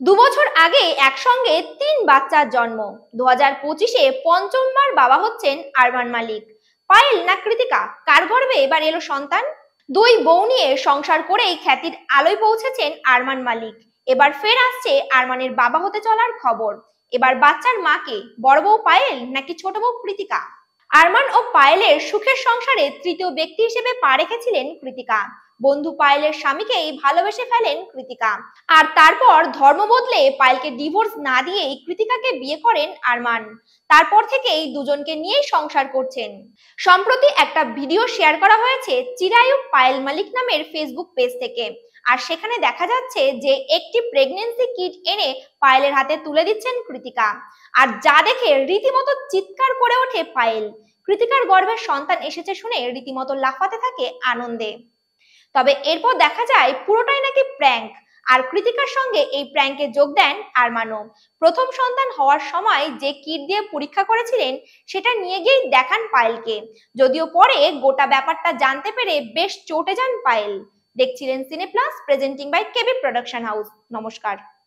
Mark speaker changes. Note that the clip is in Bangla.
Speaker 1: দুবছর আগে একসঙ্গে ৩ বাচ্চার জন্ম। ২০২৫-এ পঞ্চমবার বাবা হচ্ছেন আরমান মালিক। পায়েল না কৃতিকা, কার গর্ভে এবার এলো সন্তান? দুই বউ নিয়ে সংসার করেই খ্যাতির আলোয় পৌঁছেছেন আরমান মালিক। এবার ফের আসছে আরমানের বাবা হতে চলার খবর। এবার বাচ্চার মাকে বড় বউ পায়েল নাকি ছোট বউ কৃতিকা? আরমান ও পায়েলের সুখের সংসারে তৃতীয় ব্যক্তি হিসেবে পা রেখেছিলেন কৃতিকা। বন্ধু পায়েলের স্বামীকেই ভালোবেসে ফেলেন কৃতিকা, আর তারপর ধর্ম বদলে পায়েলকে ডিভোর্স না দিয়েই কৃতিকাকে বিয়ে করেন আরমান। তারপর থেকেই দুজনকে নিয়েই সংসার করছেন। সম্প্রতি একটা ভিডিও শেয়ার করা হয়েছে চিরায়ু পায়েল মালিক নামের ফেসবুক পেজ থেকে। আর সেখানে দেখা যাচ্ছে যে একটি প্রেগন্যান্সি কিট এনে পায়েলের হাতে তুলে দিচ্ছেন কৃতিকা। আর যা দেখে রীতিমতো চিৎকার করে ওঠে পায়েল। কৃতিকার গর্ভে সন্তান এসেছে শুনে রীতিমতো লাফাতে থাকে আনন্দে। তবে এরপর দেখা যায় পুরোটাই নাকি প্র্যাঙ্ক। আর কৃতিকার সঙ্গে এই প্র্যাঙ্কে যোগ দেন আরমানও। প্রথম সন্তান হওয়ার সময় যে কিট দিয়ে পরীক্ষা করেছিলেন সেটা নিয়ে গিয়ে দেখান পায়েলকে। যদিও পরে গোটা ব্যাপারটা জানতে পেরে বেশ চটে যান পায়েল। দেখছিলেন cine plus, presenting by KB production house. নমস্কার।